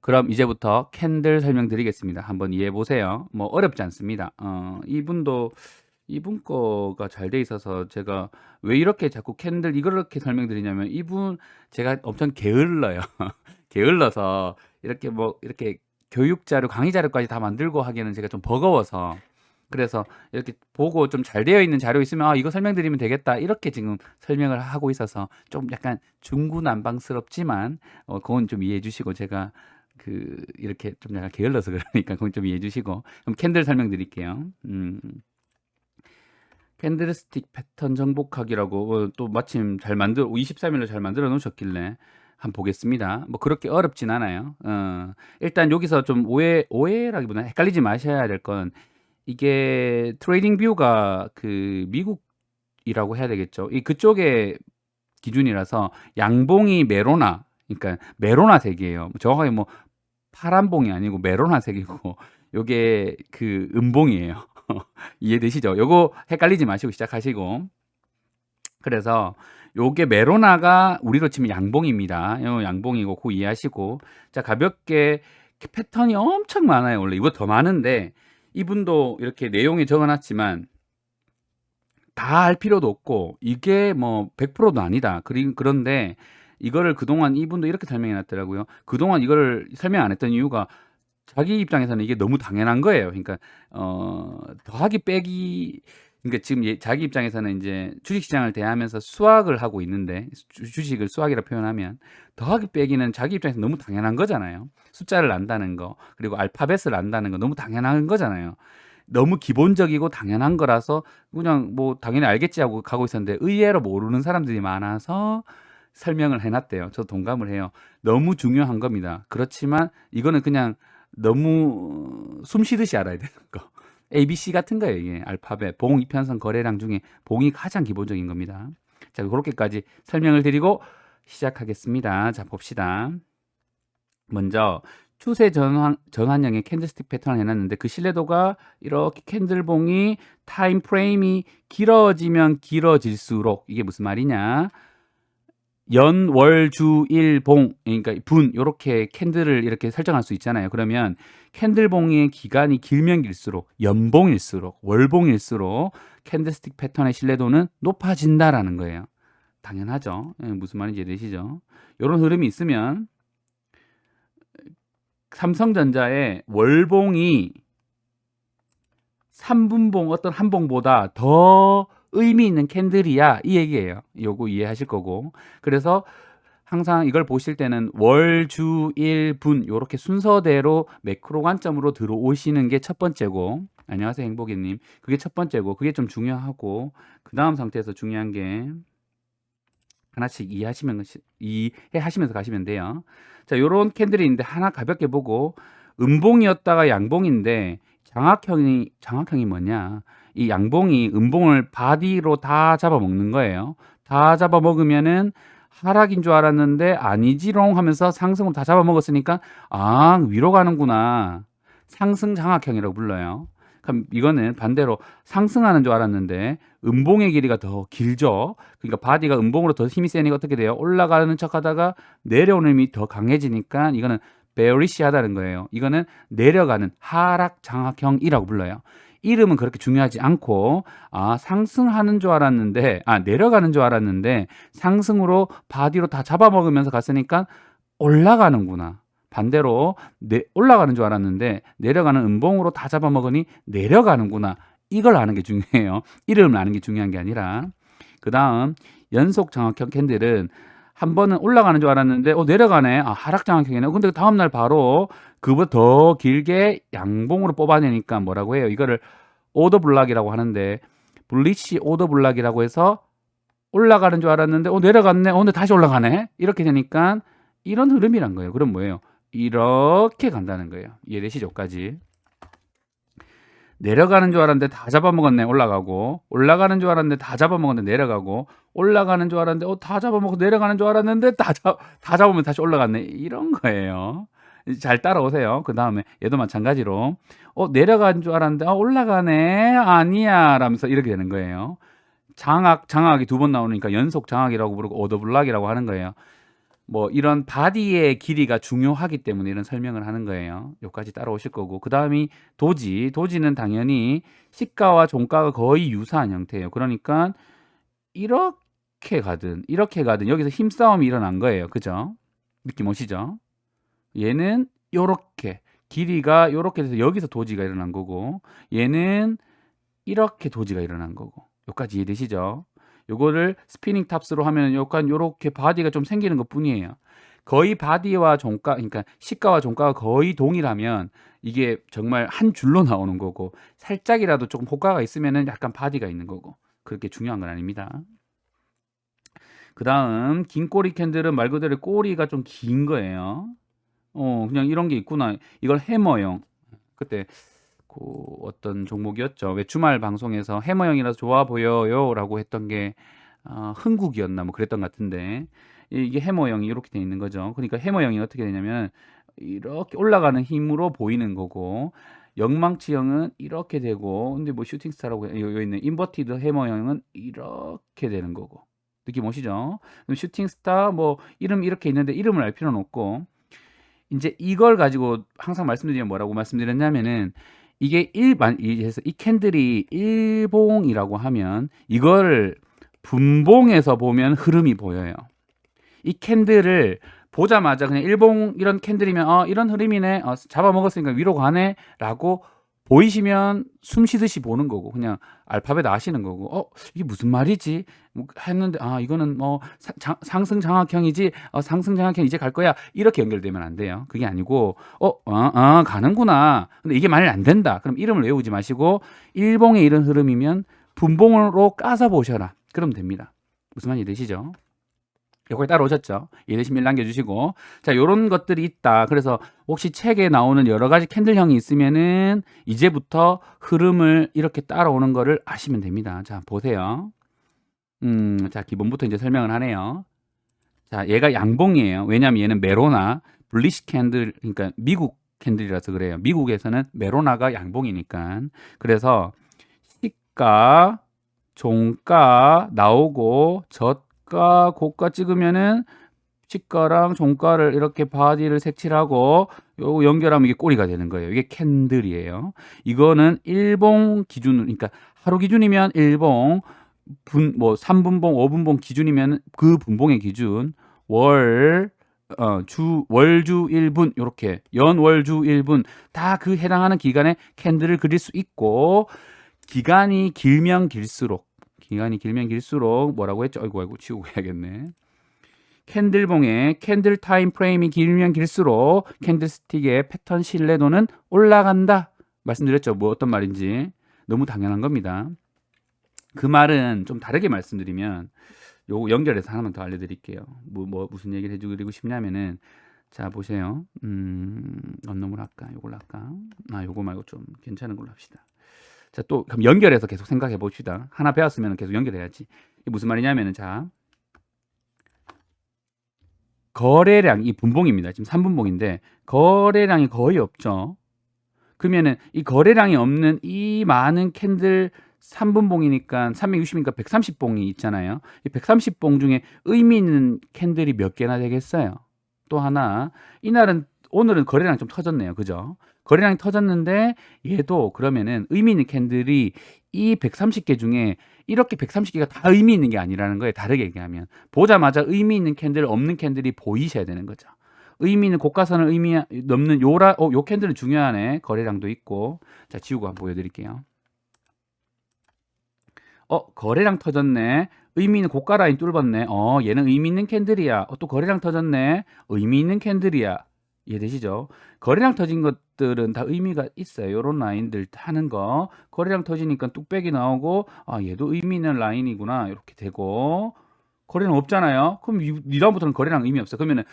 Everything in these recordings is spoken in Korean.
그럼 이제부터 캔들 설명드리겠습니다. 한번 이해해 보세요. 뭐 어렵지 않습니다. 이분 거가 잘 돼 있어서 제가 왜 이렇게 자꾸 캔들 이렇게 설명드리냐면 이분 제가 엄청 게을러요. 게을러서 이렇게 뭐 이렇게 교육 자료, 강의 자료까지 다 만들고 하기에는 제가 좀 버거워서 그래서 이렇게 보고 좀 잘 되어 있는 자료 있으면 이거 설명드리면 되겠다 이렇게 지금 설명을 하고 있어서 좀 약간 중구난방스럽지만 그건 좀 이해해 주시고 제가 이렇게 좀 약간 게을러서 그러니까 그건 좀 이해해 주시고 그럼 캔들 설명드릴게요. 캔들스틱 패턴 정복하기라고 또 마침 23일로 잘 만들어 놓으셨길래 한번 보겠습니다. 뭐 그렇게 어렵진 않아요. 일단 여기서 좀 오해라기보다는 헷갈리지 마셔야 될 건 이게 트레이딩 뷰가 미국이라고 해야 되겠죠. 그쪽의 기준이라서 양봉이 메로나, 그러니까 메로나색이에요. 정확하게 뭐 파란봉이 아니고 메로나색이고 요게 음봉이에요. 이해되시죠? 요거 헷갈리지 마시고 시작하시고. 그래서 요게 메로나가 우리로 치면 양봉입니다. 요 양봉이고 그거 이해하시고. 자, 가볍게 패턴이 엄청 많아요. 원래 이거 더 많은데 이분도 이렇게 내용에 적어놨지만 다 할 필요도 없고 이게 뭐 100%도 아니다. 그런데 이거를 그동안 이분도 이렇게 설명해 놨더라고요. 그동안 이거를 설명 안 했던 이유가 자기 입장에서는 이게 너무 당연한 거예요. 그러니까 더하기 빼기, 그러니까 지금 자기 입장에서는 이제 주식시장을 대하면서 수학을 하고 있는데 주식을 수학이라 표현하면 더하기 빼기는 자기 입장에서 너무 당연한 거잖아요. 숫자를 안다는 거 그리고 알파벳을 안다는 거 너무 당연한 거잖아요. 너무 기본적이고 당연한 거라서 그냥 뭐 당연히 알겠지 하고 가고 있었는데 의외로 모르는 사람들이 많아서 설명을 해놨대요. 저도 동감을 해요. 너무 중요한 겁니다. 그렇지만 이거는 그냥 너무 숨 쉬듯이 알아야 되는 거. ABC 같은 거예요. 이게 알파벳, 봉, 이편성, 거래량 중에 봉이 가장 기본적인 겁니다. 자, 그렇게까지 설명을 드리고 시작하겠습니다. 자, 봅시다. 먼저 추세 전환형의 캔들스틱 패턴을 해놨는데 그 신뢰도가 이렇게 캔들봉이 타임 프레임이 길어지면 길어질수록 이게 무슨 말이냐? 연, 월, 주, 일, 봉, 그러니까 분 이렇게 캔들을 이렇게 설정할 수 있잖아요. 그러면 캔들봉의 기간이 길면 길수록 연봉일수록 월봉일수록 캔들스틱 패턴의 신뢰도는 높아진다라는 거예요. 당연하죠. 무슨 말인지 이해되시죠? 이런 흐름이 있으면 삼성전자의 월봉이 3분봉 어떤 한 봉보다 더 의미 있는 캔들이야 이 얘기예요. 요거 이해하실 거고. 그래서 항상 이걸 보실 때는 월, 주, 일, 분 요렇게 순서대로 매크로 관점으로 들어오시는 게 첫 번째고. 안녕하세요 행복이님. 그게 첫 번째고 그게 좀 중요하고 그 다음 상태에서 중요한 게 하나씩 이해하시면서 가시면 돼요. 자, 요런 캔들이 있는데 하나 가볍게 보고 음봉이었다가 양봉인데 장악형이 뭐냐? 이 양봉이 음봉을 바디로 다 잡아먹는 거예요. 다 잡아먹으면은 하락인 줄 알았는데 아니지롱 하면서 상승으로 다 잡아먹었으니까 위로 가는구나. 상승 장악형이라고 불러요. 그럼 이거는 반대로 상승하는 줄 알았는데 음봉의 길이가 더 길죠. 그러니까 바디가 음봉으로 더 힘이 세니까 어떻게 돼요? 올라가는 척하다가 내려오는 힘이 더 강해지니까 이거는 베어리시하다는 거예요. 이거는 내려가는 하락 장악형이라고 불러요. 이름은 그렇게 중요하지 않고 상승하는 줄 알았는데 내려가는 줄 알았는데 상승으로 바디로 다 잡아먹으면서 갔으니까 올라가는구나. 반대로 올라가는 줄 알았는데 내려가는 음봉으로 다 잡아먹으니 내려가는구나. 이걸 아는 게 중요해요. 이름을 아는 게 중요한 게 아니라. 그 다음 연속 장악형 캔들은 한 번은 올라가는 줄 알았는데 내려가네. 하락 장악형이네. 근데 다음날 바로 그보다 더 길게 양봉으로 뽑아내니까 뭐라고 해요? 이거를 오더 블락이라고 하는데 블리치 오더 블락이라고 해서 올라가는 줄 알았는데 내려갔네. 근데 다시 올라가네. 이렇게 되니까 이런 흐름이란 거예요. 그럼 뭐예요? 이렇게 간다는 거예요. 이해되시죠?까지. 내려가는 줄 알았는데 다 잡아먹었네. 올라가고 올라가는 줄 알았는데 다 잡아먹었는데 내려가고 올라가는 줄 알았는데 다 잡아먹고 내려가는 줄 알았는데 다 잡으면 다시 올라갔네. 이런 거예요. 잘 따라오세요. 그 다음에 얘도 마찬가지로 내려간 줄 알았는데 올라가네. 아니야 라면서 이렇게 되는 거예요. 장악이 두 번 나오니까 연속 장악이라고 부르고 오더블락이라고 하는 거예요. 뭐 이런 바디의 길이가 중요하기 때문에 이런 설명을 하는 거예요. 여기까지 따라오실 거고 그다음이 도지. 도지는 당연히 시가와 종가가 거의 유사한 형태예요. 그러니까 이렇게 가든 여기서 힘싸움이 일어난 거예요. 그죠? 느낌 오시죠? 얘는 요렇게 길이가 요렇게 돼서 여기서 도지가 일어난 거고 얘는 이렇게 도지가 일어난 거고 여기까지 이해되시죠? 요거를 스피닝 탑스로 하면 약간 요렇게 바디가 좀 생기는 것뿐이에요. 거의 바디와 종가 그러니까 시가와 종가가 거의 동일하면 이게 정말 한 줄로 나오는 거고 살짝이라도 조금 호가가 있으면은 약간 바디가 있는 거고 그렇게 중요한 건 아닙니다. 그다음 긴 꼬리 캔들은 말 그대로 꼬리가 좀 긴 거예요. 그냥 이런 게 있구나. 이걸 해머형. 그때 그 어떤 종목이었죠. 왜 주말 방송에서 해머형이라서 좋아 보여요라고 했던 게 흥국이었나 뭐 그랬던 것 같은데 이게 해머형이 이렇게 돼 있는 거죠. 그러니까 해머형이 어떻게 되냐면 이렇게 올라가는 힘으로 보이는 거고 영망치형은 이렇게 되고 근데 뭐 슈팅스타라고 여기 있는 인버티드 해머형은 이렇게 되는 거고 느낌 오시죠? 그럼 슈팅스타 뭐 이름 이렇게 있는데 이름을 알 필요는 없고 이제 이걸 가지고 항상 말씀드리면 뭐라고 말씀드렸냐면은 이게 이 캔들이 일봉이라고 하면 이거를 분봉에서 보면 흐름이 보여요. 이 캔들을 보자마자 그냥 일봉 이런 캔들이면 이런 흐름이네. 잡아먹었으니까 위로 가네라고 보이시면 숨 쉬듯이 보는 거고 그냥 알파벳 아시는 거고 이게 무슨 말이지 뭐 했는데 이거는 뭐 상승 장악형이지 상승 장악형 이제 갈 거야 이렇게 연결되면 안 돼요. 그게 아니고 가는구나. 근데 이게 말이 안 된다. 그럼 이름을 외우지 마시고 일봉의 이런 흐름이면 분봉으로 까서 보셔라. 그러면 됩니다. 무슨 말인지 되시죠? 요거에 따라오셨죠? 이해되시면 남겨주시고 자 요런 것들이 있다. 그래서 혹시 책에 나오는 여러 가지 캔들형이 있으면은 이제부터 흐름을 이렇게 따라오는 거를 아시면 됩니다. 자 보세요. 자 기본부터 이제 설명을 하네요. 자 얘가 양봉이에요. 왜냐하면 얘는 메로나 블리시 캔들 그러니까 미국 캔들이라서 그래요. 미국에서는 메로나가 양봉이니까 그래서 시가 종가 나오고 저가 고가 찍으면은 시가랑 종가를 이렇게 바디를 색칠하고 요 연결하면 이게 꼬리가 되는 거예요. 이게 캔들이에요. 이거는 일봉 기준으로 그러니까 하루 기준이면 일봉 뭐 3분봉, 5분봉 기준이면 그 분봉의 기준 월주 1분 요렇게 연월주 1분 다 그 해당하는 기간에 캔들을 그릴 수 있고 기간이 길면 길수록 뭐라고 했죠? 아이고 치우고 해야겠네. 캔들봉의 캔들 타임 프레임이 길면 길수록 캔들스틱의 패턴 신뢰도는 올라간다. 말씀드렸죠? 뭐 어떤 말인지. 너무 당연한 겁니다. 그 말은 좀 다르게 말씀드리면 요거 연결해서 하나만 더 알려드릴게요. 무슨 얘기를 해드리고 싶냐면은 자 보세요. 어느 놈을 할까? 요걸 할까? 요거 말고 좀 괜찮은 걸로 합시다. 자, 또 그럼 연결해서 계속 생각해 봅시다. 하나 배웠으면 계속 연결해야지. 이게 무슨 말이냐면은 자 거래량 이 분봉입니다. 지금 3분봉인데 거래량이 거의 없죠. 그러면은 이 거래량이 없는 이 많은 캔들 3분봉이니까 360이니까 130봉이 있잖아요. 이 130봉 중에 의미 있는 캔들이 몇 개나 되겠어요? 또 하나 오늘은 거래량 좀 터졌네요. 그죠? 거래량이 터졌는데 얘도 그러면은 의미 있는 캔들이 이 130개 중에 이렇게 130개가 다 의미 있는 게 아니라는 거예요. 다르게 얘기하면 보자마자 의미 있는 캔들 없는 캔들이 보이셔야 되는 거죠. 의미 있는 고가선을 넘는 요 캔들은 중요하네. 거래량도 있고. 자, 지우고 한번 보여드릴게요. 거래량 터졌네. 의미 있는 고가 라인 뚫었네. 얘는 의미 있는 캔들이야. 또 거래량 터졌네. 의미 있는 캔들이야. 이해되시죠? 거래량 터진 것들은 다 의미가 있어요. 요런 라인들 하는 거. 거래량 터지니까 뚝배기 나오고, 얘도 의미 있는 라인이구나. 이렇게 되고. 거래량 없잖아요. 그럼 이 다음부터는 거래량 의미 없어. 그러면은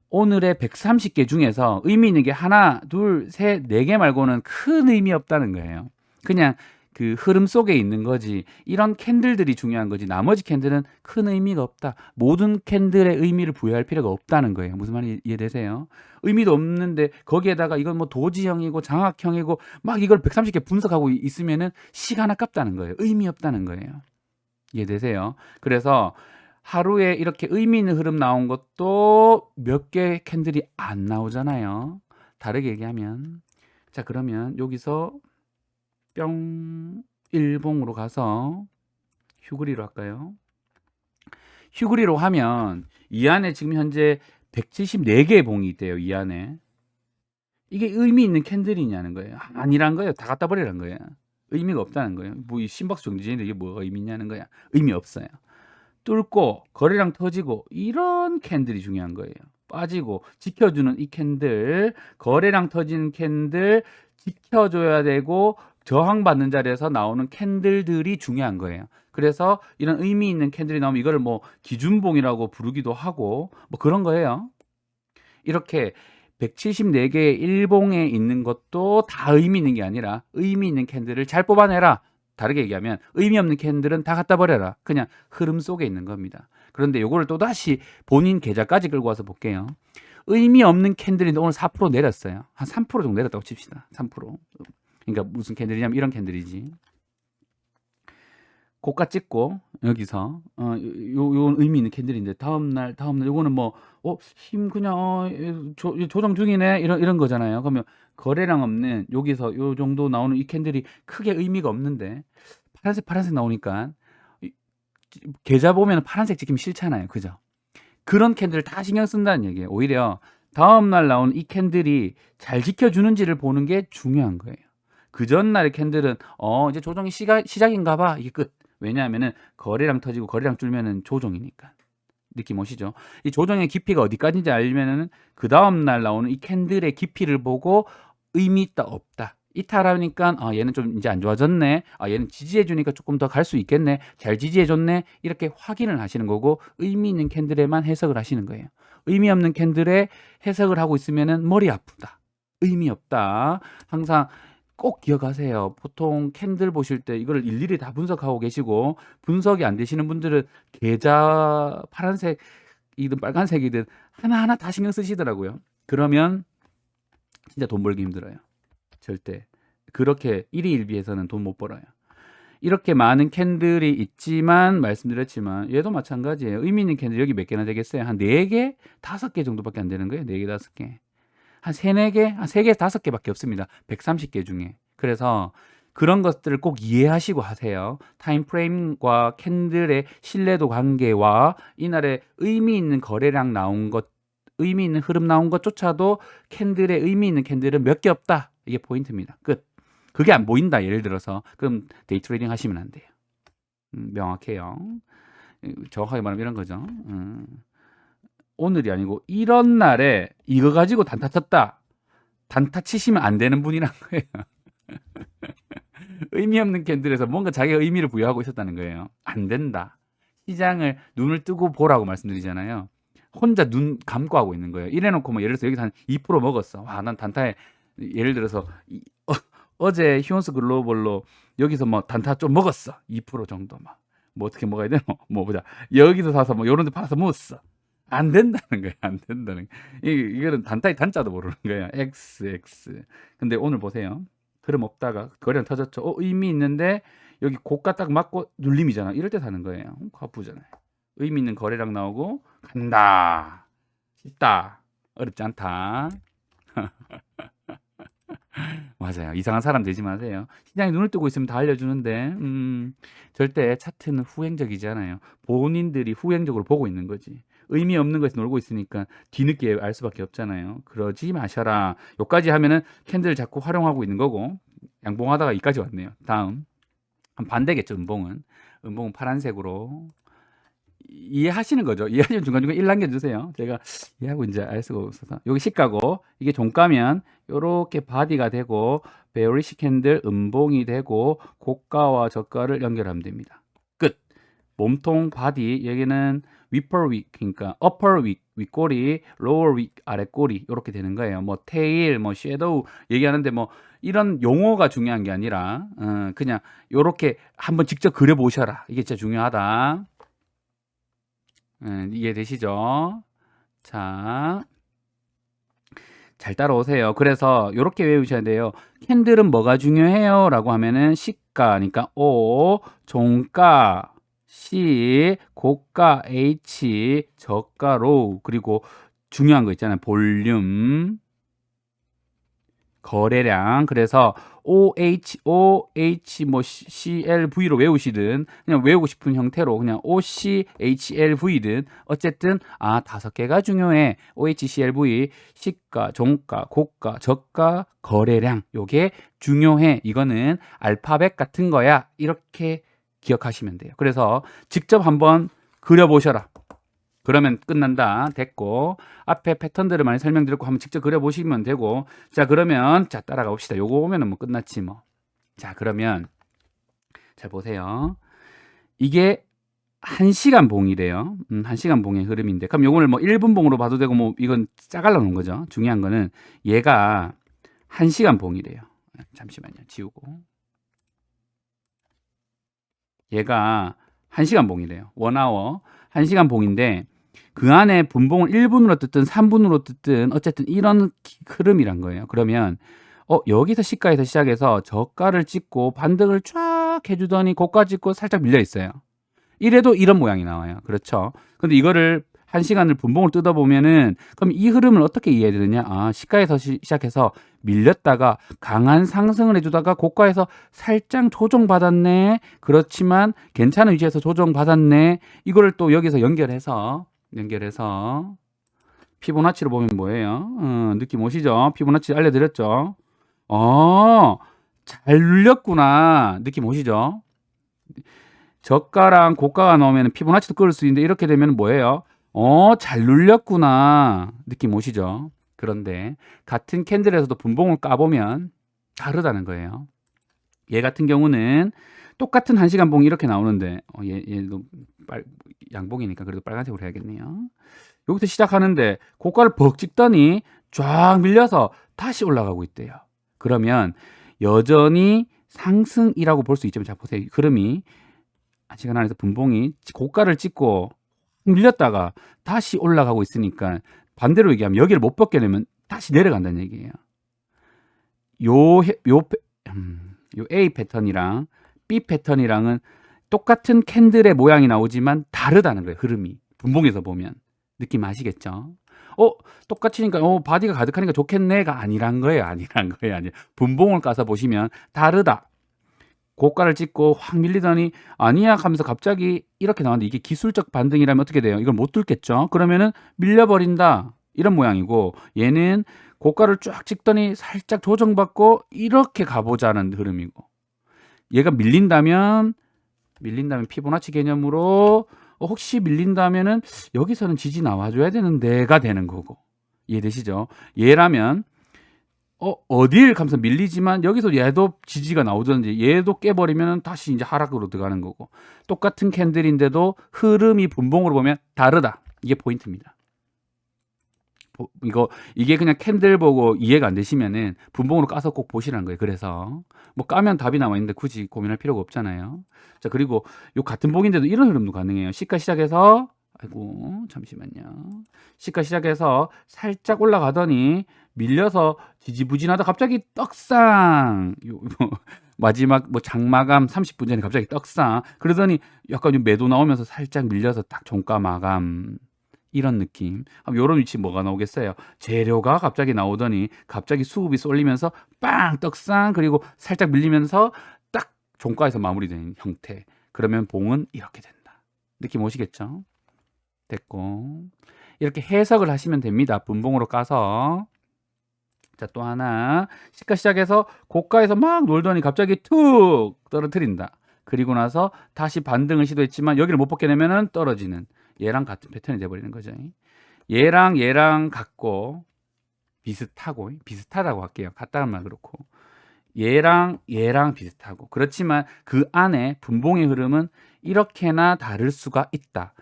오늘의 130개 중에서 의미 있는 게 하나, 둘, 셋, 네 개 말고는 큰 의미 없다는 거예요. 그냥 그 흐름 속에 있는 거지. 이런 캔들들이 중요한 거지. 나머지 캔들은 큰 의미가 없다. 모든 캔들의 의미를 부여할 필요가 없다는 거예요. 무슨 말인지 이해되세요? 의미도 없는데 거기에다가 이건 뭐 도지형이고 장악형이고 막 이걸 130개 분석하고 있으면은 시간 아깝다는 거예요. 의미 없다는 거예요. 이해되세요? 그래서 하루에 이렇게 의미 있는 흐름 나온 것도 몇 개의 캔들이 안 나오잖아요. 다르게 얘기하면. 자, 그러면 여기서 뿅 일봉으로 가서 휴그리로 할까요? 휴그리로 하면 이 안에 지금 현재 174개의 봉이 있대요. 이 안에. 이게 의미 있는 캔들이냐는 거예요. 아니란 거예요. 다 갖다 버리란 거예요. 의미가 없다는 거예요. 뭐 이 심박수 정지인데 이게 뭐가 의미 있냐는 거야. 의미 없어요. 뚫고 거래량 터지고 이런 캔들이 중요한 거예요. 빠지고 지켜주는 이 캔들, 거래량 터지는 캔들 지켜줘야 되고 저항받는 자리에서 나오는 캔들들이 중요한 거예요. 그래서 이런 의미 있는 캔들이 나오면 이거를 뭐 기준봉이라고 부르기도 하고 뭐 그런 거예요. 이렇게 174개의 일봉에 있는 것도 다 의미 있는 게 아니라 의미 있는 캔들을 잘 뽑아내라. 다르게 얘기하면 의미 없는 캔들은 다 갖다 버려라. 그냥 흐름 속에 있는 겁니다. 그런데 요거를 또다시 본인 계좌까지 끌고 와서 볼게요. 의미 없는 캔들인데 오늘 4% 내렸어요. 한 3% 정도 내렸다고 칩시다. 3%. 그러니까 무슨 캔들이냐면 이런 캔들이지. 고가 찍고 여기서 요 의미 있는 캔들인데 다음날 요거는 뭐 힘 그냥 조정 중이네 이런 거잖아요. 그러면 거래량 없는 여기서 요 정도 나오는 이 캔들이 크게 의미가 없는데 파란색 나오니까 계좌 보면 파란색 찍히면 싫잖아요. 그죠? 그런 캔들을 다 신경 쓴다는 얘기예요. 오히려 다음날 나오는 이 캔들이 잘 지켜주는지를 보는 게 중요한 거예요. 그 전날의 캔들은 이제 조정이 시작인가 봐. 이게 끝. 왜냐하면은 거래량 터지고 거래량 줄면은 조정이니까. 느낌 오시죠? 이 조정의 깊이가 어디까지인지 알면은 그 다음날 나오는 이 캔들의 깊이를 보고 의미 있다 없다. 이탈하니까 얘는 좀 이제 안 좋아졌네. 얘는 지지해 주니까 조금 더 갈 수 있겠네. 잘 지지해 줬네. 이렇게 확인을 하시는 거고 의미 있는 캔들에만 해석을 하시는 거예요. 의미 없는 캔들에 해석을 하고 있으면은 머리 아프다. 의미 없다. 항상 꼭 기억하세요. 보통 캔들 보실 때 이걸 일일이 다 분석하고 계시고 분석이 안 되시는 분들은 계좌 파란색이든 빨간색이든 하나하나 다 신경 쓰시더라고요. 그러면 진짜 돈 벌기 힘들어요. 절대. 그렇게 일희일비해서는 돈 못 벌어요. 이렇게 많은 캔들이 있지만 말씀드렸지만 얘도 마찬가지예요. 의미 있는 캔들 여기 몇 개나 되겠어요? 한 4개, 5개 정도밖에 안 되는 거예요. 4개, 5개. 한 3, 4개, 한 3개, 5개밖에 없습니다. 130개 중에. 그래서 그런 것들을 꼭 이해하시고 하세요. 타임프레임과 캔들의 신뢰도 관계와 이날에 의미 있는 거래량 나온 것, 의미 있는 흐름 나온 것조차도 캔들의 의미 있는 캔들은 몇 개 없다. 이게 포인트입니다. 끝. 그게 안 보인다. 예를 들어서. 그럼 데이 트레이딩 하시면 안 돼요. 명확해요. 정확하게 말하면 이런 거죠. 오늘이 아니고 이런 날에 이거 가지고 단타 쳤다. 단타 치시면 안 되는 분이란 거예요. 의미 없는 캔들에서 뭔가 자기가 의미를 부여하고 있었다는 거예요. 안 된다. 시장을 눈을 뜨고 보라고 말씀드리잖아요. 혼자 눈 감고 하고 있는 거예요. 이래놓고 뭐 예를 들어서 여기서 한 2% 먹었어. 와, 난 단타에 예를 들어서 어제 휴원스 글로벌로 여기서 뭐 단타 좀 먹었어. 2% 정도 막. 뭐 어떻게 먹어야 되노? 뭐 보자. 여기서 사서 뭐 요런 데 팔아서 먹었어. 안 된다는 거야. 안 된다는 거야. 이거는 단타의 단자도 모르는 거야. XX. 근데 오늘 보세요. 흐름 없다가 거래량 터졌죠. 의미 있는데 여기 고가 딱 맞고 눌림이잖아. 이럴 때 사는 거예요. 가쁘잖아요. 의미 있는 거래량 나오고 간다. 쉽다. 어렵지 않다. 맞아요. 이상한 사람 되지 마세요. 시장에 눈을 뜨고 있으면 다 알려주는데 절대 차트는 후행적이지 않아요. 본인들이 후행적으로 보고 있는 거지. 의미 없는 것에 놀고 있으니까 뒤늦게 알 수밖에 없잖아요. 그러지 마셔라. 여기까지 하면은 캔들을 자꾸 활용하고 있는 거고 양봉하다가 이까지 왔네요. 다음 반대겠죠. 음봉은 파란색으로 이해하시는 거죠. 이해하시면 중간중간 1 남겨주세요. 제가 이해하고 이제 알 수가 없어서. 여기 시가고, 이게 종가면 요렇게 바디가 되고, 베어리시 캔들 음봉이 되고, 고가와 저가를 연결하면 됩니다. 끝. 몸통 바디, 여기는 위퍼 윅, 그러니까 upper 윅, 윗꼬리, lower 윅, 아랫꼬리, 요렇게 되는 거예요. 뭐 테일, 뭐 섀도우 얘기하는데 뭐 이런 용어가 중요한 게 아니라, 그냥 요렇게 한번 직접 그려보셔라. 이게 진짜 중요하다. 이해되시죠? 자, 잘 따라오세요. 그래서 이렇게 외우셔야 돼요. 캔들은 뭐가 중요해요? 라고 하면은 시가, 그러니까 종가, C 고가 H 저가 로우 그리고 중요한 거 있잖아요. 볼륨 거래량. 그래서 OH 뭐 CLV로 외우시든 그냥 외우고 싶은 형태로 그냥 OCHLV든 어쨌든 5개가 중요해. OHCLV 시가, 종가, 고가, 저가, 거래량. 요게 중요해. 이거는 알파벳 같은 거야. 이렇게 기억하시면 돼요. 그래서 직접 한번 그려보셔라. 그러면 끝난다. 됐고 앞에 패턴들을 많이 설명드렸고 한번 직접 그려보시면 되고 자 그러면 자 따라가 봅시다. 요거 오면은 뭐 끝났지 뭐. 자 그러면 잘 보세요. 이게 1시간 봉이래요. 1시간 봉의 흐름인데 그럼 요거를 뭐 1분 봉으로 봐도 되고 뭐 이건 짜갈라 놓은 거죠. 중요한 거는 얘가 1시간 봉이래요. 잠시만요. 지우고 얘가 1시간 봉이래요. 원아워 1시간 봉인데 그 안에 분봉을 1분으로 뜯든 3분으로 뜯든 어쨌든 이런 흐름이란 거예요. 그러면 여기서 시가에서 시작해서 저가를 찍고 반등을 쫙 해주더니 고가 찍고 살짝 밀려 있어요. 이래도 이런 모양이 나와요. 그렇죠? 근데 이거를 1시간을 분봉을 뜯어보면은 그럼 이 흐름을 어떻게 이해해야 되느냐? 시가에서 시작해서 밀렸다가 강한 상승을 해주다가 고가에서 살짝 조정받았네. 그렇지만 괜찮은 위치에서 조정받았네. 이거를 또 여기서 연결해서 피보나치로 보면 뭐예요? 느낌 오시죠? 피보나치 알려드렸죠? 잘 눌렸구나. 느낌 오시죠? 저가랑 고가가 나오면 피보나치도 끌을 수 있는데 이렇게 되면 뭐예요? 잘 눌렸구나. 느낌 오시죠? 그런데 같은 캔들에서도 분봉을 까보면 다르다는 거예요. 얘 같은 경우는 똑같은 1시간 봉이 이렇게 나오는데 얘도 양봉이니까 그래도 빨간색으로 해야겠네요. 여기서 시작하는데 고가를 벅 찍더니 쫙 밀려서 다시 올라가고 있대요. 그러면 여전히 상승이라고 볼 수 있지만 자 보세요. 흐름이 1시간 안에서 분봉이 고가를 찍고 밀렸다가 다시 올라가고 있으니까 반대로 얘기하면 여기를 못 벗겨내면 다시 내려간다는 얘기예요. 요 A 패턴이랑 B 패턴이랑은 똑같은 캔들의 모양이 나오지만 다르다는 거예요. 흐름이 분봉에서 보면 느낌 아시겠죠? 똑같으니까 바디가 가득하니까 좋겠네가 아니란 거예요. 분봉을 까서 보시면 다르다. 고가를 찍고 확 밀리더니 아니야 하면서 갑자기 이렇게 나왔는데 이게 기술적 반등이라면 어떻게 돼요? 이걸 못 뚫겠죠? 그러면은 밀려버린다. 이런 모양이고 얘는 고가를 쫙 찍더니 살짝 조정받고 이렇게 가보자는 흐름이고 얘가 밀린다면 피보나치 개념으로 혹시 밀린다면은 여기서는 지지 나와줘야 되는 데가 되는 거고 이해되시죠? 얘라면 어딜 가면서 밀리지만 여기서 얘도 지지가 나오든지 얘도 깨버리면 다시 이제 하락으로 들어가는 거고 똑같은 캔들인데도 흐름이 분봉으로 보면 다르다. 이게 포인트입니다. 이게 그냥 캔들 보고 이해가 안 되시면은 분봉으로 까서 꼭 보시라는 거예요. 그래서 뭐 까면 답이 나와 있는데 굳이 고민할 필요가 없잖아요. 자 그리고 요 같은 봉인데도 이런 흐름도 가능해요. 시가 시작해서 잠시만요. 시가 시작해서 살짝 올라가더니 밀려서 지지부진하다 갑자기 떡상 마지막 장마감 30분 전에 갑자기 떡상 그러더니 약간 좀 매도 나오면서 살짝 밀려서 딱 종가 마감 이런 느낌. 이런 위치 뭐가 나오겠어요? 재료가 갑자기 나오더니 갑자기 수급이 쏠리면서 빵 떡상 그리고 살짝 밀리면서 딱 종가에서 마무리되는 형태. 그러면 봉은 이렇게 된다. 느낌 오시겠죠? 됐고 이렇게 해석을 하시면 됩니다. 분봉으로 까서 자 또 하나 시가 시작해서 고가에서 막 놀더니 갑자기 툭 떨어뜨린다. 그리고 나서 다시 반등을 시도했지만 여기를 못 벗겨내면 떨어지는 얘랑 같은 패턴이 돼버리는 거죠. 얘랑 같고 비슷하다고 할게요. 같다는 말 그렇고 얘랑 비슷하고 그렇지만 그 안에 분봉의 흐름은 이렇게나 다를 수가 있다.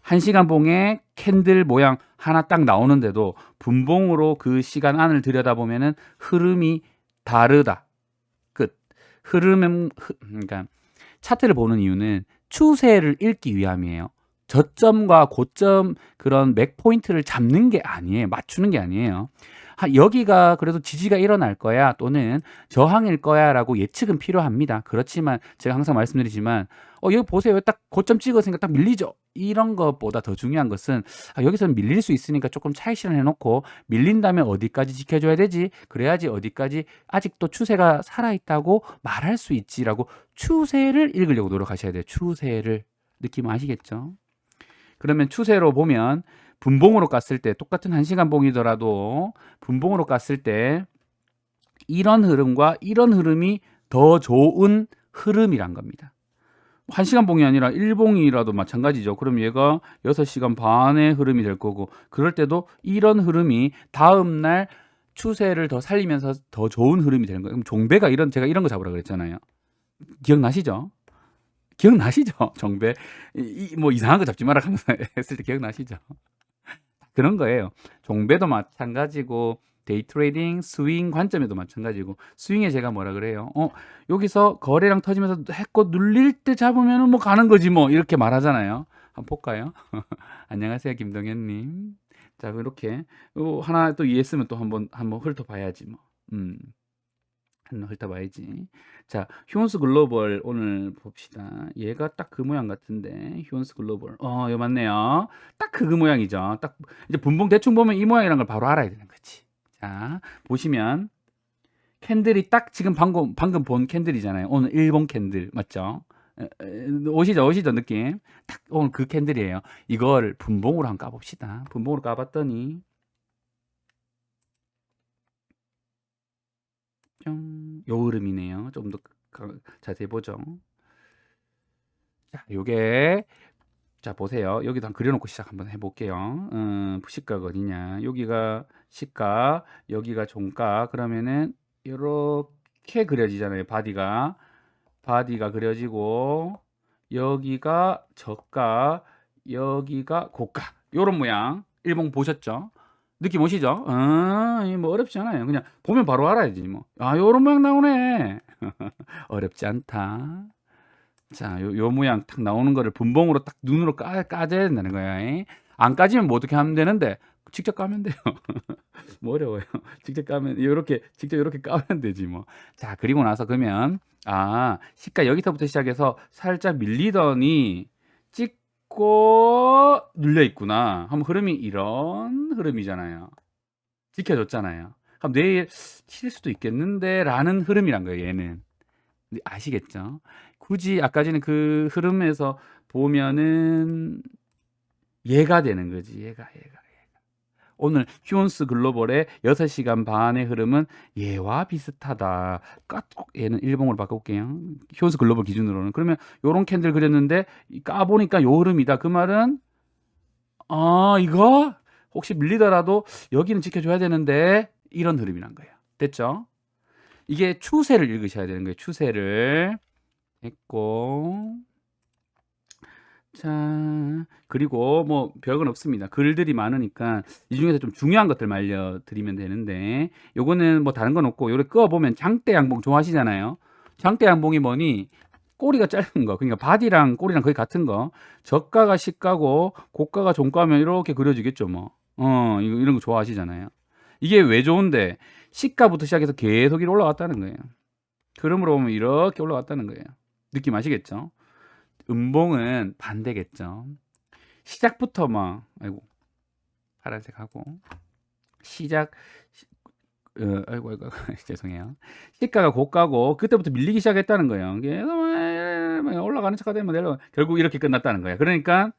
1시간 봉에 캔들 모양 하나 딱 나오는데도 분봉으로 그 시간 안을 들여다보면은 흐름이 다르다. 끝. 그러니까 차트를 보는 이유는 추세를 읽기 위함이에요. 저점과 고점 그런 맥 포인트를 잡는 게 아니에요. 맞추는 게 아니에요. 여기가 그래도 지지가 일어날 거야 또는 저항일 거야라고 예측은 필요합니다. 그렇지만 제가 항상 말씀드리지만 여기 보세요. 딱 고점 찍었으니까 딱 밀리죠. 이런 것보다 더 중요한 것은 여기서는 밀릴 수 있으니까 조금 차익 실현해 놓고 밀린다면 어디까지 지켜줘야 되지? 그래야지 어디까지 아직도 추세가 살아있다고 말할 수 있지라고 추세를 읽으려고 노력하셔야 돼요. 추세를. 느낌 아시겠죠? 그러면 추세로 보면 분봉으로 깠을 때 똑같은 1시간 봉이더라도 분봉으로 깠을 때 이런 흐름과 이런 흐름이 더 좋은 흐름이란 겁니다. 1시간 봉이 아니라 1봉이라도 마찬가지죠. 그럼 얘가 6시간 반의 흐름이 될 거고 그럴 때도 이런 흐름이 다음날 추세를 더 살리면서 더 좋은 흐름이 되는 거예요. 그럼 종배가 제가 이런 거 잡으라 그랬잖아요. 기억나시죠? 종배 뭐 이상한 거 잡지 마라 하면서 했을 때 기억나시죠? 그런 거예요. 종배도 마찬가지고 데이 트레이딩, 스윙 관점에도 마찬가지고 스윙에 제가 뭐라 그래요? 여기서 거래량 터지면서 했고 눌릴 때 잡으면 뭐 가는 거지 뭐 이렇게 말하잖아요. 한번 볼까요? 안녕하세요 김동현님. 자 이렇게 하나 또 이해했으면 또 한번 훑어봐야지 뭐. 한번 훑어봐야지. 자, 휴원스 글로벌 오늘 봅시다. 얘가 딱 그 모양 같은데 휴원스 글로벌. 이거 맞네요. 딱 그 모양이죠. 딱 이제 분봉 대충 보면 이 모양이라는 걸 바로 알아야 되는 거지. 자, 보시면 캔들이 딱 지금 방금 본 캔들이잖아요. 오늘 일본 캔들 맞죠? 오시죠 느낌. 딱 오늘 그 캔들이에요. 이걸 분봉으로 한번 까봅시다. 분봉으로 까봤더니 요 흐름이네요. 좀 더 자세히 보죠. 자, 요게 자 보세요. 여기도 한번 그려놓고 시작 한번 해볼게요. 시가가 어디냐? 여기가 시가, 여기가 종가. 그러면은 이렇게 그려지잖아요. 바디가 그려지고 여기가 저가, 여기가 고가. 요런 모양. 일봉 보셨죠? 느낌 오시죠? 뭐 어렵지 않아요. 그냥 보면 바로 알아야지 뭐. 요런 모양 나오네. 어렵지 않다. 자, 요 모양 딱 나오는 거를 분봉으로 딱 눈으로 까져야 된다는 거야. 안 까지면 뭐 어떻게 하면 되는데 직접 까면 돼요. 뭐 어려워요. 직접 이렇게 까면 되지 뭐. 자, 그리고 나서 그러면 시가 여기서부터 시작해서 살짝 밀리더니 찍고 눌려 있구나. 하면 흐름이 이런 흐름이잖아요. 지켜줬잖아요. 그럼 내일 칠 수도 있겠는데 라는 흐름이란 거예요, 얘는. 아시겠죠? 굳이 아까 전에 그 흐름에서 보면은 얘가 되는 거지. 얘가. 오늘 휴원스 글로벌의 6시간 반의 흐름은 얘와 비슷하다. 얘는 일봉으로 바꿔볼게요. 휴원스 글로벌 기준으로는. 그러면 요런 캔들 그렸는데 까보니까 요 흐름이다. 그 말은 이거 혹시 밀리더라도 여기는 지켜줘야 되는데 이런 흐름이란 거예요. 됐죠? 이게 추세를 읽으셔야 되는 거예요. 추세를 했고 자 그리고 뭐 별건 없습니다. 글들이 많으니까 이 중에서 좀 중요한 것들 알려드리면 되는데 요거는 뭐 다른 건 없고 요래 끄어보면 장대 양봉 좋아하시잖아요. 장대 양봉이 뭐니? 꼬리가 짧은 거. 그러니까 바디랑 꼬리랑 거의 같은 거. 저가가 시가고 고가가 종가면 이렇게 그려지겠죠 뭐. 이런 거 좋아하시잖아요. 이게 왜 좋은데 시가부터 시작해서 계속 이렇게 올라갔다는 거예요. 흐름으로 보면 이렇게 올라갔다는 거예요. 느낌 아시겠죠? 음봉은 반대겠죠. 시작부터 아이고 파란색 하고 아이고 죄송해요. 시가가 고가고 그때부터 밀리기 시작했다는 거예요. 계속 올라가는 척하다 보면 결국 이렇게 끝났다는 거예요. 그러니까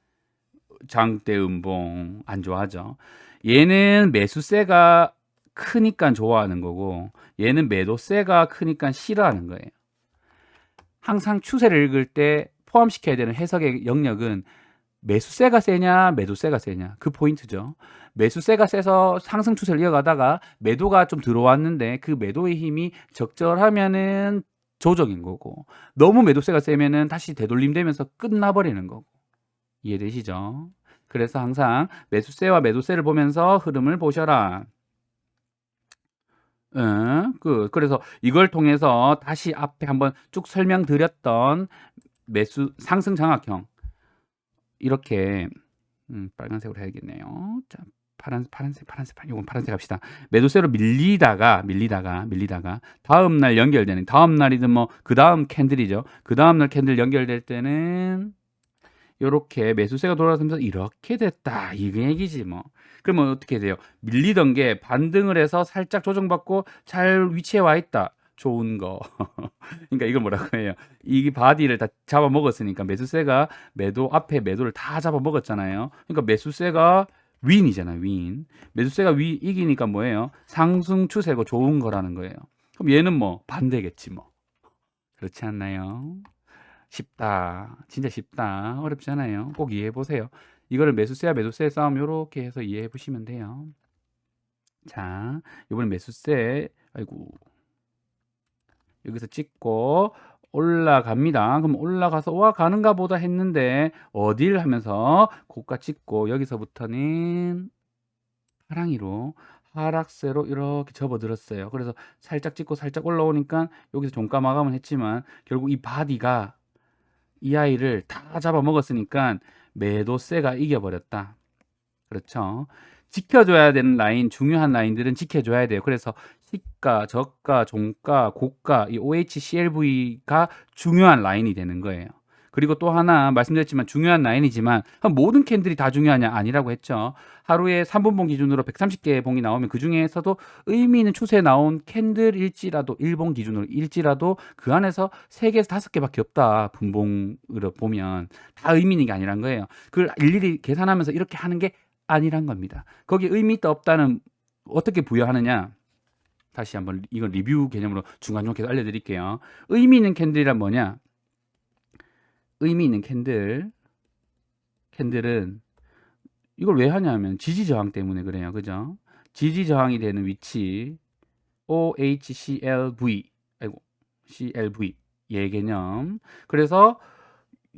장대 음봉 안 좋아하죠. 얘는 매수세가 크니까 좋아하는 거고 얘는 매도세가 크니까 싫어하는 거예요. 항상 추세를 읽을 때 포함시켜야 되는 해석의 영역은 매수세가 세냐 매도세가 세냐 그 포인트죠. 매수세가 세서 상승 추세를 이어가다가 매도가 좀 들어왔는데 그 매도의 힘이 적절하면은 조정인 거고 너무 매도세가 세면은 다시 되돌림되면서 끝나버리는 거고 이해되시죠? 그래서 항상 매수세와 매도세를 보면서 흐름을 보셔라. 그래서 이걸 통해서 다시 앞에 한번 쭉 설명드렸던 매수 상승 장악형 이렇게 빨간색으로 해야겠네요. 자, 요건 파란색 합시다. 매도세로 밀리다가 다음 날 연결되는, 다음 날이든 뭐 그다음 캔들이죠. 그다음 날 캔들 연결될 때는 요렇게 매수세가 돌아서면서 이렇게 됐다. 이 얘기지 뭐. 그러면 어떻게 돼요? 밀리던 게 반등을 해서 살짝 조정받고 잘 위치에 와 있다. 좋은 거. 그러니까 이걸 뭐라고 해요? 이 바디를 다 잡아먹었으니까 매수세가 매도 앞에 매도를 다 잡아먹었잖아요. 그러니까 매수세가 윈이잖아요. 윈. 매수세가 이기니까 뭐예요? 상승 추세고 좋은 거라는 거예요. 그럼 얘는 뭐 반대겠지 뭐. 그렇지 않나요? 쉽다. 진짜 쉽다. 어렵지 않아요. 꼭 이해해 보세요. 이거를 매수세와 매도세의 싸움 요렇게 해서 이해해 보시면 돼요. 자, 이번엔 매수세. 아이고. 여기서 찍고 올라갑니다. 그럼 올라가서 와 가는가 보다 했는데 어딜 하면서 고가 찍고 여기서부터는 하랑이로 하락세로 이렇게 접어들었어요. 그래서 살짝 찍고 살짝 올라오니까 여기서 종가 마감은 했지만 결국 이 바디가 이 아이를 다 잡아먹었으니까 매도세가 이겨버렸다. 그렇죠. 지켜줘야 되는 라인, 중요한 라인들은 지켜줘야 돼요. 그래서 시가, 저가, 종가, 고가, 이 OHCLV가 중요한 라인이 되는 거예요. 그리고 또 하나 말씀드렸지만 중요한 라인이지만 모든 캔들이 다 중요하냐? 아니라고 했죠. 하루에 3분봉 기준으로 130개의 봉이 나오면 그 중에서도 의미 있는 추세에 나온 캔들일지라도 1봉 기준으로 일지라도 그 안에서 3개에서 5개밖에 없다. 분봉으로 보면 다 의미 있는 게 아니란 거예요. 그걸 일일이 계산하면서 이렇게 하는 게 아니란 겁니다. 거기 의미 있다 없다는 어떻게 부여하느냐? 다시 한번 이건 리뷰 개념으로 중간중간 계속 알려드릴게요. 의미 있는 캔들이란 뭐냐? 의미 있는 캔들은 이걸 왜 하냐면 지지 저항 때문에 그래요. 그죠? 지지 저항이 되는 위치 OHCLV CLV 얘 개념. 그래서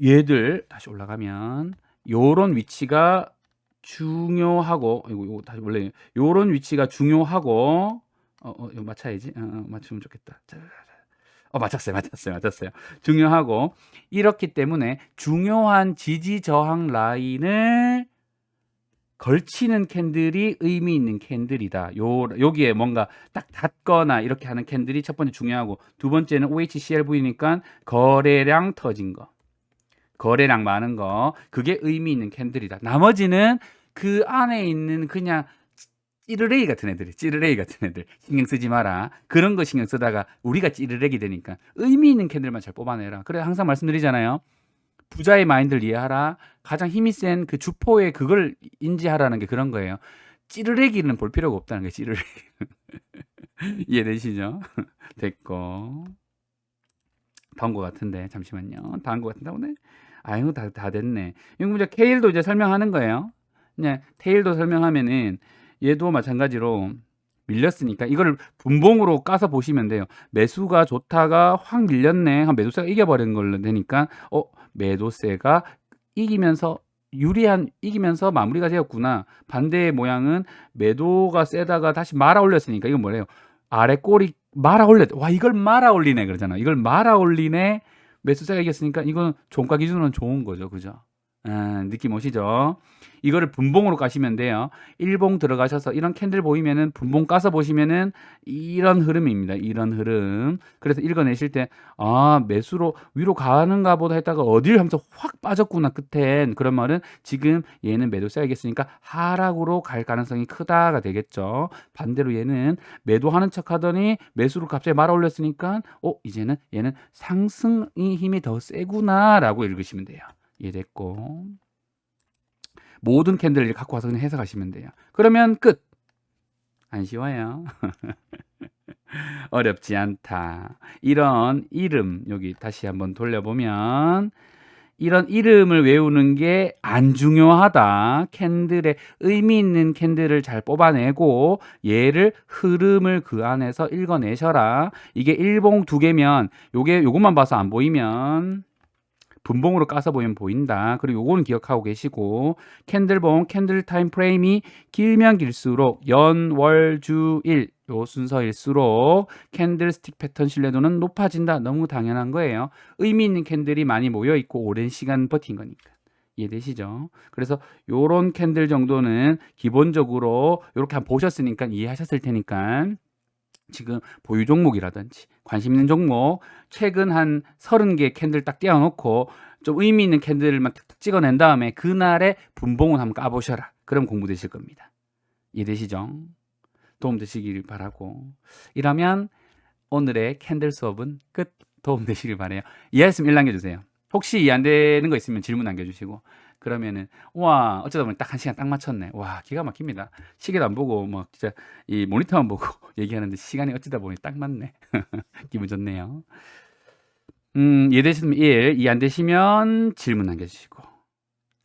얘들 다시 올라가면 요런 위치가 중요하고 이거 다시 원래 요런 위치가 중요하고 이거 맞춰야지. 맞추면 좋겠다. 맞췄어요. 중요하고 이렇기 때문에 중요한 지지 저항 라인을 걸치는 캔들이 의미 있는 캔들이다. 여기에 뭔가 딱 닿거나 이렇게 하는 캔들이 첫 번째 중요하고 두 번째는 OHCLV니까 거래량 터진 거. 거래량 많은 거. 그게 의미 있는 캔들이다. 나머지는 그 안에 있는 그냥 찌르레기 같은 애들 신경 쓰지 마라. 그런 거 신경 쓰다가 우리가 찌르레기 되니까 의미 있는 캔들만 잘 뽑아내라. 그래 항상 말씀드리잖아요. 부자의 마인드를 이해하라. 가장 힘이 센 그 주포의 그걸 인지하라는 게 그런 거예요. 찌르레기는 볼 필요가 없다는 거예요. 찌르레기. 이해되시죠? 됐고. 다 온 것 같은데 잠시만요. 다 온 것 같은데 오늘? 아유 다 됐네. 이거 이제 케일도 이제 설명하는 거예요. 그냥 테일도 설명하면은 얘도 마찬가지로 밀렸으니까 이거를 분봉으로 까서 보시면 돼요. 매수가 좋다가 확 밀렸네. 매도세가 이겨버리는 걸로 되니까 매도세가 이기면서 이기면서 마무리가 되었구나. 반대의 모양은 매도가 세다가 다시 말아 올렸으니까 이건 뭐래요? 아래 꼬리 말아 올렸. 와 이걸 말아 올리네 그러잖아. 이걸 말아 올리네. 매수세가 이겼으니까 이건 종가 기준으로는 좋은 거죠. 그죠? 느낌 오시죠? 이거를 분봉으로 까시면 돼요. 1봉 들어가셔서 이런 캔들 보이면은 분봉 까서 보시면은 이런 흐름입니다. 이런 흐름. 그래서 읽어내실 때 매수로 위로 가는가 보다 했다가 어딜 하면서 확 빠졌구나 끝엔. 그런 말은 지금 얘는 매도세가 이겼으니까 하락으로 갈 가능성이 크다가 되겠죠. 반대로 얘는 매도하는 척 하더니 매수로 갑자기 말아 올렸으니까 이제는 얘는 상승의 힘이 더 세구나 라고 읽으시면 돼요. 이해됐고 모든 캔들을 갖고 와서 그냥 해석하시면 돼요. 그러면 끝. 안 쉬워요. 어렵지 않다. 이런 이름 여기 다시 한번 돌려보면 이런 이름을 외우는 게 안 중요하다. 캔들의 의미 있는 캔들을 잘 뽑아내고 얘를 흐름을 그 안에서 읽어내셔라. 이게 1봉 2개면 요것만 봐서 안 보이면 분봉으로 까서 보이면 보인다. 그리고 요거는 기억하고 계시고 캔들봉 캔들 타임 프레임이 길면 길수록 연, 월, 주, 일 요 순서일수록 캔들스틱 패턴 신뢰도는 높아진다. 너무 당연한 거예요. 의미 있는 캔들이 많이 모여 있고 오랜 시간 버틴 거니까. 이해되시죠? 그래서 요런 캔들 정도는 기본적으로 요렇게 한번 보셨으니까 이해하셨을 테니까 지금 보유 종목이라든지 관심 있는 종목 최근 한 30개 캔들 딱 띄워 놓고 좀 의미 있는 캔들만 탁탁 찍어낸 다음에 그날의 분봉을 한번 까보셔라. 그럼 공부되실 겁니다. 이해되시죠? 도움 되시길 바라고. 이러면 오늘의 캔들 수업은 끝. 도움 되시길 바래요. 이해했으면 1 남겨주세요. 혹시 이해 안 되는 거 있으면 질문 남겨주시고. 그러면은 와 어쩌다 보니 딱 1시간 딱 맞췄네. 와 기가 막힙니다. 시계도 안 보고 막 진짜 이 모니터만 보고 얘기하는데 시간이 어쩌다 보니 딱 맞네. 기분 좋네요. 이해되시면 1, 이해 안 되시면 질문 남겨주시고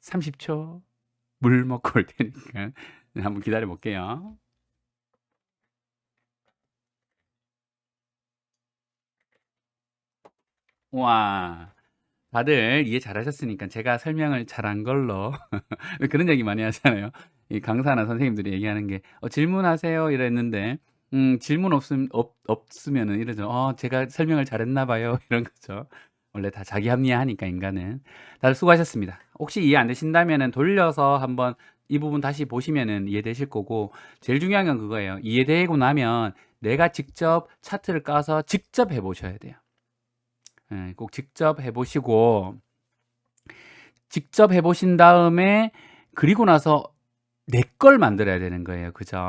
30초 물 먹고 올 테니까 한번 기다려 볼게요. 와 다들 이해 잘하셨으니까 제가 설명을 잘한 걸로 그런 얘기 많이 하잖아요. 이 강사나 선생님들이 얘기하는 게 질문하세요 이랬는데 질문 없으면은 이러죠. 제가 설명을 잘했나 봐요. 이런 거죠. 원래 다 자기 합리화하니까 인간은. 다들 수고하셨습니다. 혹시 이해 안 되신다면은 돌려서 한번 이 부분 다시 보시면은 이해되실 거고 제일 중요한 건 그거예요. 이해되고 나면 내가 직접 차트를 까서 직접 해보셔야 돼요. 꼭 직접 해보시고 직접 해보신 다음에 그리고 나서 내 걸 만들어야 되는 거예요. 그죠?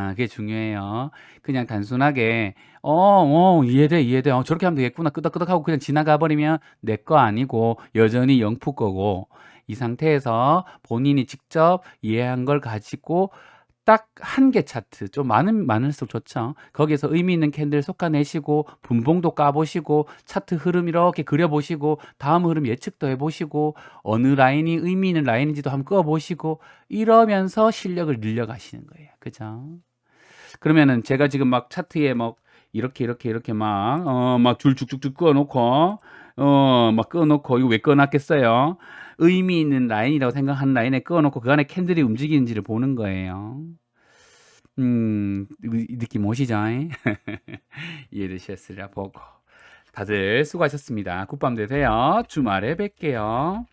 그게 중요해요. 그냥 단순하게 이해돼, 이해돼. 저렇게 하면 되겠구나. 끄덕끄덕하고 그냥 지나가 버리면 내 거 아니고 여전히 영프 거고 이 상태에서 본인이 직접 이해한 걸 가지고 딱 한 개 차트, 좀 많을수록 좋죠. 거기에서 의미 있는 캔들 솎아내시고 분봉도 까보시고 차트 흐름 이렇게 그려보시고 다음 흐름 예측도 해보시고 어느 라인이 의미 있는 라인인지도 한번 그어보시고 이러면서 실력을 늘려가시는 거예요. 그죠? 그러면은 제가 지금 막 차트에 막 이렇게 막 줄 쭉쭉쭉 그어놓고 막 그어놓고 이거 왜 그어놨겠어요? 의미 있는 라인이라고 생각하는 라인에 그어놓고 그 안에 캔들이 움직이는지를 보는 거예요. 느낌 오시죠? 이해되셨으리라 보고. 다들 수고하셨습니다. 굿밤 되세요. 주말에 뵐게요.